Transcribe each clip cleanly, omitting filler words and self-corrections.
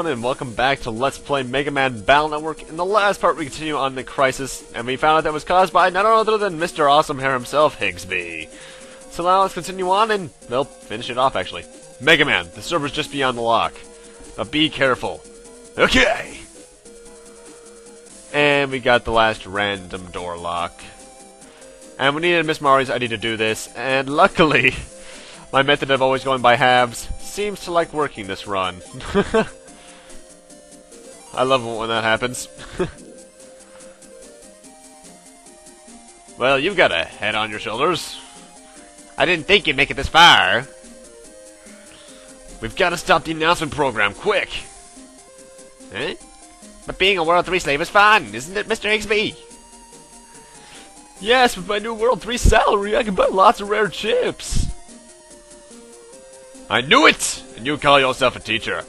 everyone, and welcome back to Let's Play Megaman Battle Network. In the last part, we continue on the crisis, and we found out that was caused by none other than Mr. Awesome Hair himself, Higsby. So now let's continue on, and, well, finish it off, actually. Megaman, the server's just beyond the lock. But be careful. Okay! And we got the last random door lock. And we needed Miss Mari's ID to do this, and luckily, my method of always going by halves seems to like working this run. I love it when that happens. Well, you've got a head on your shoulders. I didn't think you'd make it this far. We've got to stop the announcement program, quick! Eh? But being a World 3 slave is fun, isn't it, Mr. Higsby? Yes, with my new World 3 salary, I can buy lots of rare chips. I knew it! And you call yourself a teacher.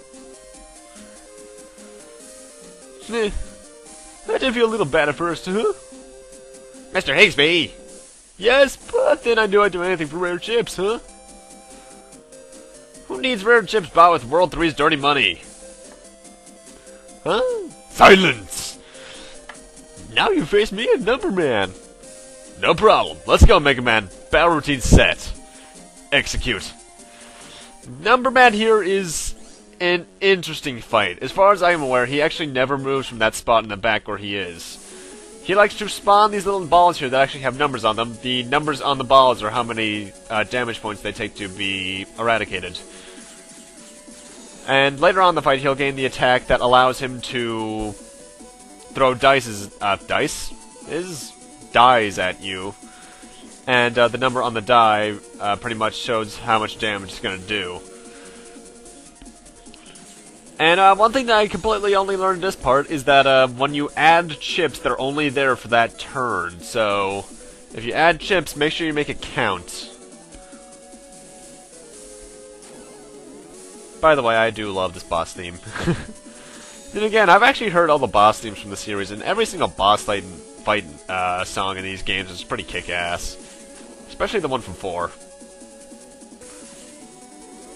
I did feel a little bad at first, huh? Mr. Higsby! Yes, but then I knew I'd do anything for rare chips, huh? Who needs rare chips bought with World 3's dirty money? Huh? Silence! Now you face me and Numberman. No problem. Let's go, Megaman. Battle routine set. Execute. Numberman here is an interesting fight. As far as I am aware, he actually never moves from that spot in the back where he is. He likes to spawn these little balls here that actually have numbers on them. The numbers on the balls are how many damage points they take to be eradicated. And later on in the fight, he'll gain the attack that allows him to throw dice at you. And the number on the die pretty much shows how much damage it's going to do. And one thing that I completely only learned this part is that when you add chips, they're only there for that turn. So, if you add chips, make sure you make it count. By the way, I do love this boss theme. And again, I've actually heard all the boss themes from the series, and every single boss fight song in these games is pretty kick-ass. Especially the one from 4.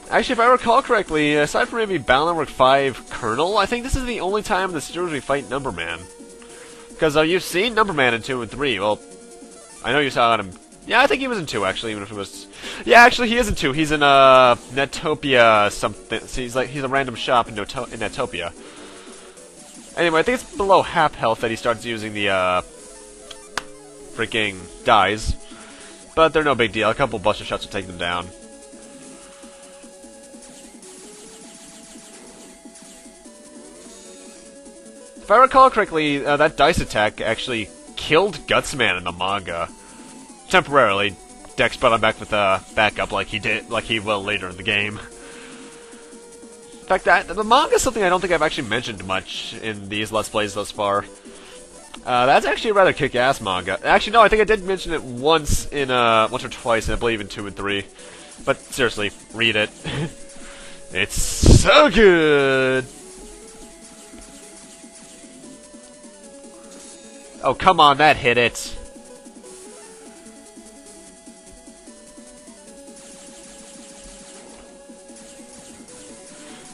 Actually, if I recall correctly, aside from maybe Battle Network 5 Colonel, I think this is the only time in the series we fight Numberman. Because you've seen Numberman in 2 and 3. Well, I know you saw him. Yeah, I think he was in 2, actually, even if it was... Yeah, actually, he is in 2. He's in Netopia something. He's a random shop in Netopia. Anyway, I think it's below half health that he starts using the freaking dies. But they're no big deal. A couple buster shots will take them down. If I recall correctly, that dice attack actually killed Gutsman in the manga. Temporarily. Dex brought him back with a backup like he will later in the game. In fact, the manga is something I don't think I've actually mentioned much in these Let's Plays thus far. That's actually a rather kick-ass manga. Actually, no, I think I did mention it once or twice, I believe in 2 and 3. But seriously, read it. It's so good! Oh, come on, that hit it.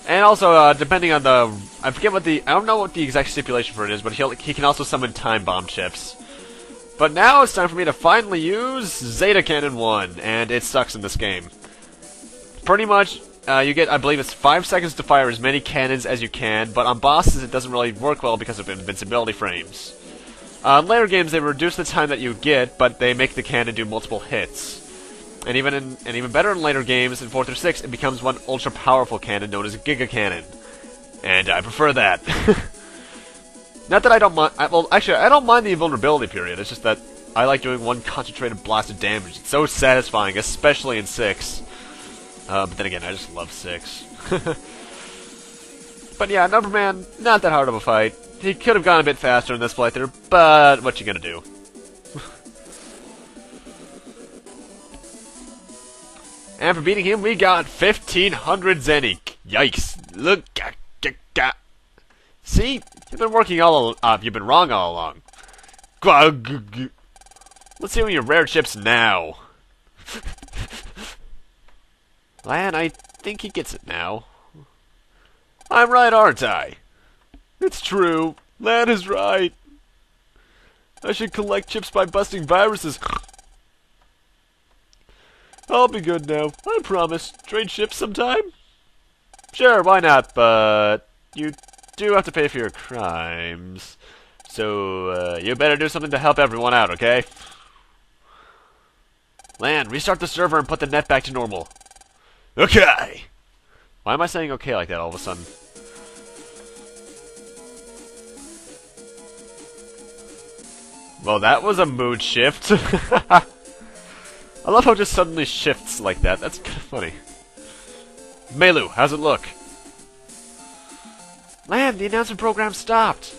And also, depending on the... I don't know what the exact stipulation for it is, but he can also summon Time Bomb chips. But now it's time for me to finally use Zeta Cannon 1, and it sucks in this game. Pretty much, you get, I believe it's 5 seconds to fire as many cannons as you can, but on bosses it doesn't really work well because of invincibility frames. In later games they reduce the time that you get, but they make the cannon do multiple hits. And even better in later games, in 4 through 6, it becomes one ultra-powerful cannon known as a Giga Cannon. And I prefer that. Not that I don't mind... Well, actually, I don't mind the invulnerability period. It's just that I like doing one concentrated blast of damage. It's so satisfying, especially in 6. But then again, I just love 6. But yeah, Numberman, not that hard of a fight. He could have gone a bit faster in this playthrough, but what you gonna do? And for beating him, we got 1,500 Zenny. Yikes! Look, see, you've been you've been wrong all along. Let's see your rare chips now. Lan, I think he gets it now. I'm right, aren't I? It's true. Lan is right. I should collect chips by busting viruses. I'll be good now. I promise. Trade chips sometime? Sure, why not, but you do have to pay for your crimes. So, you better do something to help everyone out, okay? Lan, restart the server and put the net back to normal. Okay! Why am I saying okay like that all of a sudden? Well, that was a mood shift. I love how it just suddenly shifts like that. That's kind of funny. Melu, how's it look? Lan, the announcement program stopped.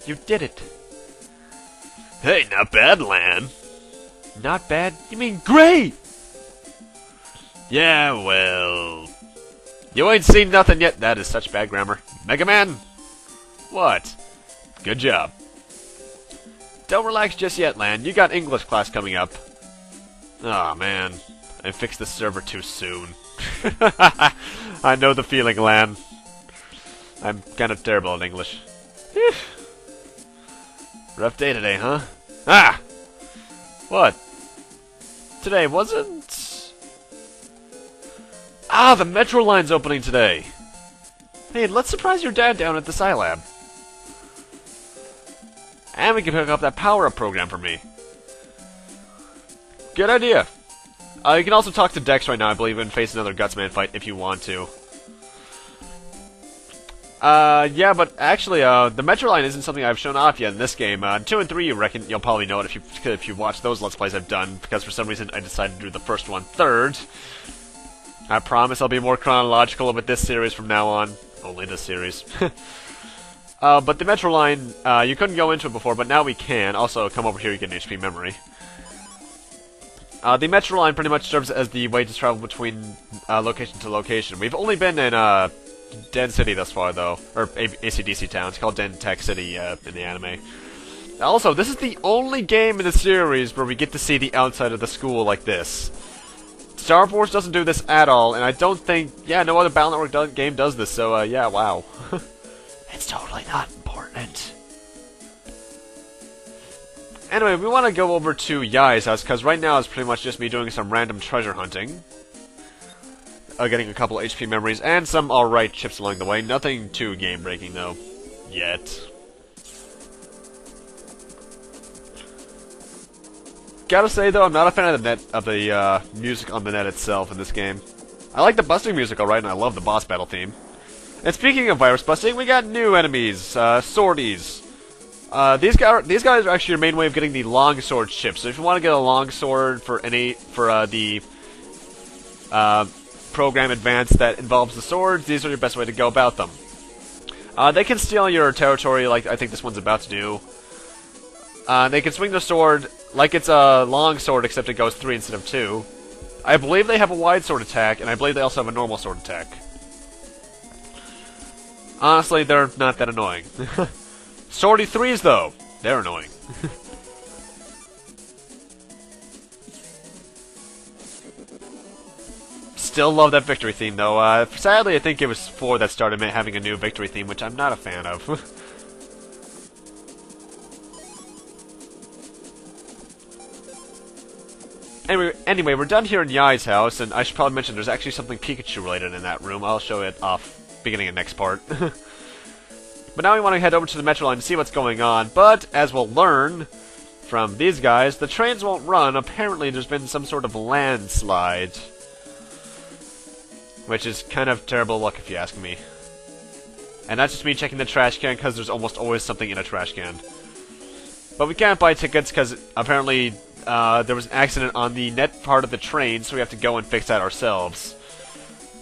You did it. Hey, not bad, Lan. Not bad? You mean great! Yeah, well... You ain't seen nothing yet. That is such bad grammar. Megaman? What? Good job. Don't relax just yet, Lan. You got English class coming up. Aw, man. I fixed the server too soon. I know the feeling, Lan. I'm kind of terrible at English. Rough day today, huh? Ah! What? Today wasn't... Ah, the metro line's opening today. Hey, let's surprise your dad down at the Scilab. And we can pick up that power-up program for me. Good idea. You can also talk to Dex right now, I believe, and face another Gutsman fight if you want to. Yeah, but actually, the Metro line isn't something I've shown off yet in this game. 2 and 3, you reckon you'll probably know it if you watch those Let's Plays I've done, because for some reason I decided to do the first one third. I promise I'll be more chronological with this series from now on. Only this series. But the Metro line, you couldn't go into it before, but now we can. Also, come over here, you get an HP memory. The Metro line pretty much serves as the way to travel between location to location. We've only been in Den City thus far, though. Or AC/DC Town. It's called Den Tech City in the anime. Also, this is the only game in the series where we get to see the outside of the school like this. Star Force doesn't do this at all, and I don't think... Yeah, no other Battle Network game does this, so yeah, wow. It's totally not important. Anyway, we want to go over to Yai's house, because right now it's pretty much just me doing some random treasure hunting. Getting a couple HP memories, and some alright chips along the way. Nothing too game-breaking, though. Yet. Gotta say, though, I'm not a fan of the music on the net itself in this game. I like the busting music, alright, and I love the boss battle theme. And speaking of virus busting, we got new enemies, swordies. These guys are actually your main way of getting the longsword chips. So if you want to get a longsword for the program advance that involves the swords, these are your best way to go about them. They can steal your territory, like I think this one's about to do. They can swing the sword like it's a long sword, except it goes 3 instead of 2. I believe they have a wide sword attack, and I believe they also have a normal sword attack. Honestly, they're not that annoying. Swordy 3s, though, they're annoying. Still love that victory theme, though. Sadly, I think it was 4 that started having a new victory theme, which I'm not a fan of. Anyway, we're done here in Yai's house, and I should probably mention there's actually something Pikachu-related in that room. I'll show it off beginning of next part. But now we want to head over to the Metro line to see what's going on. But, as we'll learn from these guys, the trains won't run. Apparently there's been some sort of landslide. Which is kind of terrible luck, if you ask me. And that's just me checking the trash can, because there's almost always something in a trash can. But we can't buy tickets, because apparently there was an accident on the net part of the train, so we have to go and fix that ourselves.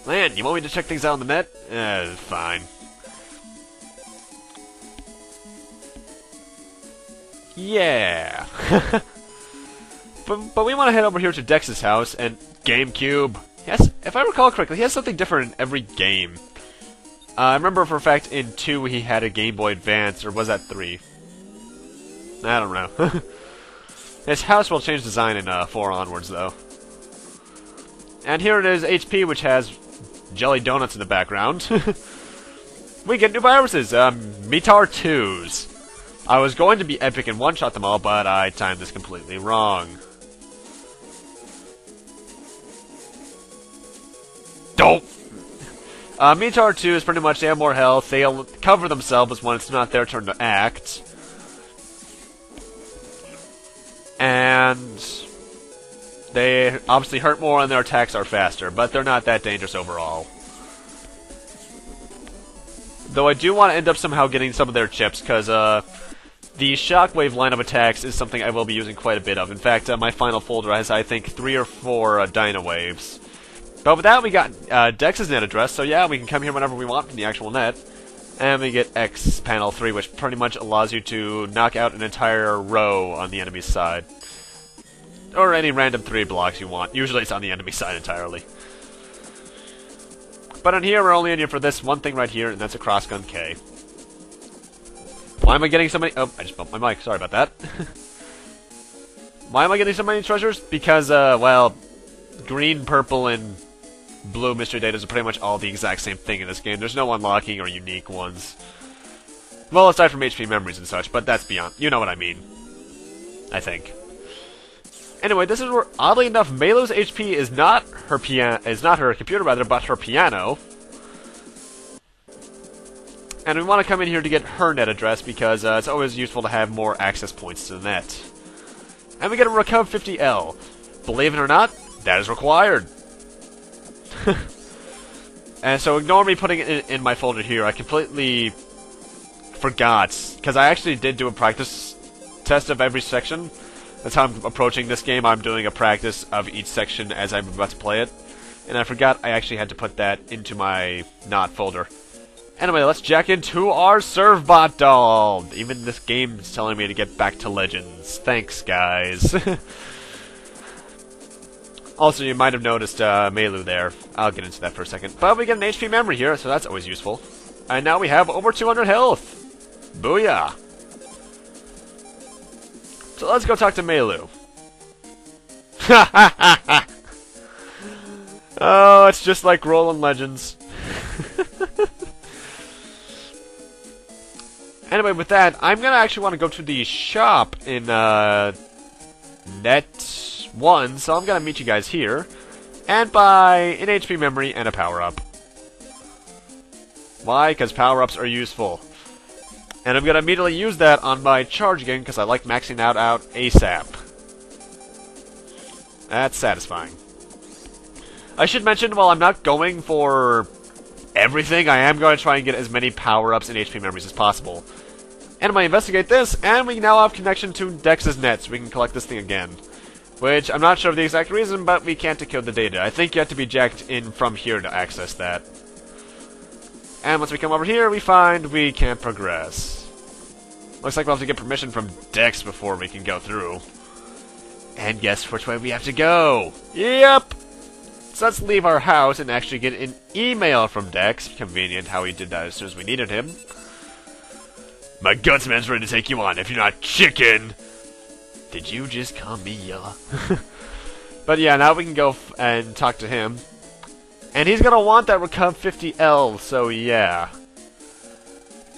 Man, you want me to check things out on the net? Fine. Yeah. But we want to head over here to Dex's house, and GameCube. Yes, if I recall correctly, he has something different in every game. I remember for a fact in 2 he had a Game Boy Advance, or was that 3? I don't know. His house will change design in 4 onwards, though. And here it is, HP, which has jelly donuts in the background. we get new viruses, Metar 2s. I was going to be epic and one-shot them all, but I timed this completely wrong. Dope! Metar 2 is pretty much, they have more health, they'll cover themselves when it's not their turn to act. And they obviously hurt more and their attacks are faster, but they're not that dangerous overall. Though I do want to end up somehow getting some of their chips, because the shockwave line of attacks is something I will be using quite a bit of. In fact, my final folder has, I think, 3 or 4 Dino Waves. But with that, we got Dex's net address, so yeah, we can come here whenever we want from the actual net. And we get X Panel 3, which pretty much allows you to knock out an entire row on the enemy's side. Or any random 3 blocks you want. Usually it's on the enemy side entirely. But on here, we're only in here for this one thing right here, and that's a Crossgun K. Why am I getting so many... Oh, I just bumped my mic. Sorry about that. Why am I getting so many treasures? Because, well, green, purple, and blue mystery data are pretty much all the exact same thing in this game. There's no unlocking or unique ones. Well, aside from HP memories and such, but that's beyond. You know what I mean. I think. Anyway, this is where, oddly enough, Melu's HP is not her computer rather, but her piano. And we want to come in here to get her net address because it's always useful to have more access points to the net. And we get a Recov 50L. Believe it or not, that is required. And so ignore me putting it in my folder here. I completely forgot, because I actually did do a practice test of every section. That's how I'm approaching this game. I'm doing a practice of each section as I'm about to play it. And I forgot I actually had to put that into my not folder. Anyway, let's jack into our Servbot doll. Even this game is telling me to get back to Legends. Thanks, guys. Also, you might have noticed Melu there. I'll get into that for a second. But we get an HP memory here, so that's always useful. And now we have over 200 health. Booyah. So let's go talk to Melu. Oh, it's just like Rollin' Legends. Anyway, with that, I'm gonna actually want to go to the shop in Net 1, so I'm gonna meet you guys here and buy an HP memory and a power-up. Why? Because power-ups are useful. And I'm gonna immediately use that on my charge again because I like maxing out ASAP. That's satisfying. I should mention, while I'm not going for everything, I am going to try and get as many power-ups and HP memories as possible. And I'm going to investigate this, and we now have connection to Dex's net, so we can collect this thing again. Which, I'm not sure of the exact reason, but we can't decode the data. I think you have to be jacked in from here to access that. And once we come over here, we find we can't progress. Looks like we'll have to get permission from Dex before we can go through. And guess which way we have to go? Yep! So let's leave our house and actually get an email from Dex. Convenient how he did that as soon as we needed him. My Gutsman's ready to take you on if you're not chicken! Did you just call me yellow? But yeah, now we can go and talk to him. And he's gonna want that Recov 50L, so yeah.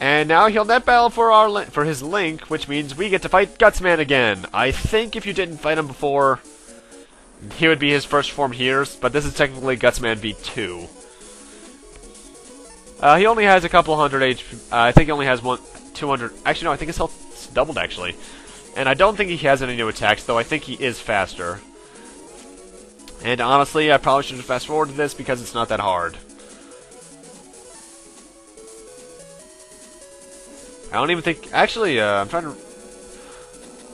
And now he'll net battle for his link, which means we get to fight Gutsman again. I think if you didn't fight him before, he would be his first form here, but this is technically Gutsman V2. He only has a couple hundred HP. I think he only has 200. Actually, no, I think his health's doubled, actually. And I don't think he has any new attacks, though I think he is faster. And honestly, I probably should have fast forwarded this because it's not that hard. I don't even think... Actually, I'm trying to...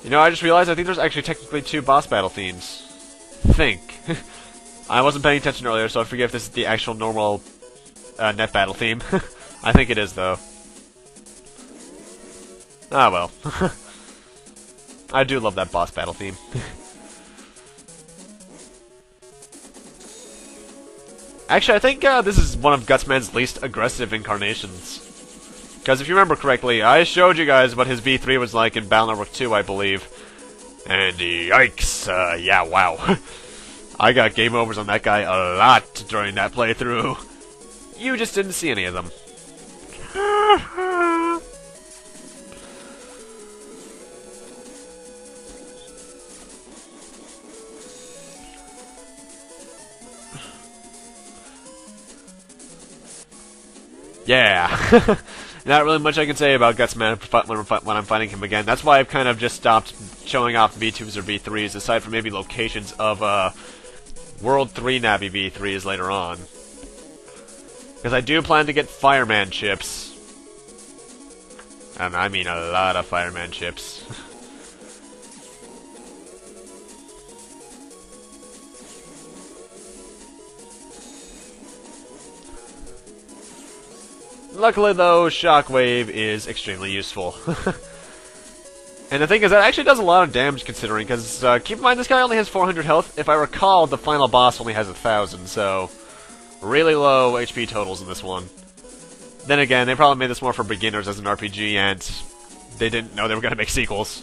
You know, I just realized I think there's actually technically 2 boss battle themes. Think. I wasn't paying attention earlier, so I forget if this is the actual normal net battle theme. I think it is, though. Ah, well. I do love that boss battle theme. Actually, I think this is one of Gutsman's least aggressive incarnations. Because if you remember correctly, I showed you guys what his V3 was like in Battle Network 2, I believe. And yikes, yeah, wow. I got game overs on that guy a lot during that playthrough. You just didn't see any of them. Yeah. Not really much I can say about Gutsman when I'm fighting him again. That's why I've kind of just stopped showing off V2s or V3s, aside from maybe locations of World 3 Navi V3s later on. Because I do plan to get Fireman chips. And I mean a lot of Fireman chips. Luckily, though, Shockwave is extremely useful. And the thing is, that actually does a lot of damage, considering, because keep in mind, this guy only has 400 health. If I recall, the final boss only has 1,000, so really low HP totals in this one. Then again, they probably made this more for beginners as an RPG, and they didn't know they were going to make sequels.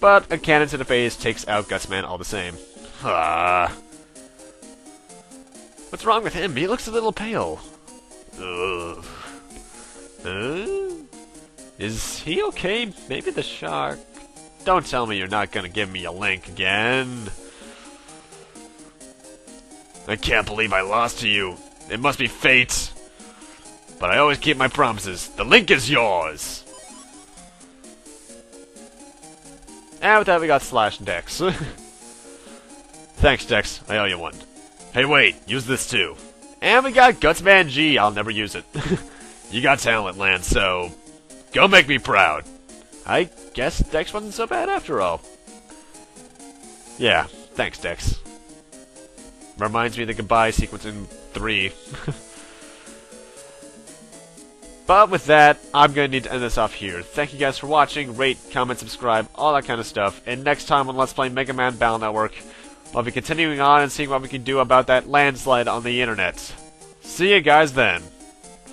But a cannon to the face takes out Gutsman all the same. What's wrong with him? He looks a little pale. Ugh. Is he okay? Maybe the shark. Don't tell me you're not gonna give me a link again. I can't believe I lost to you. It must be fate. But I always keep my promises. The link is yours. And with that, we got Slash Dex. Thanks, Dex. I owe you one. Hey, wait. Use this too. And we got Gutsman G. I'll never use it. You got talent, Lance, so go make me proud. I guess Dex wasn't so bad after all. Yeah, thanks, Dex. Reminds me of the goodbye sequence in 3. But with that, I'm going to need to end this off here. Thank you guys for watching. Rate, comment, subscribe, all that kind of stuff. And next time on Let's Play Megaman Battle Network, I'll be continuing on and seeing what we can do about that landslide on the internet. See you guys then.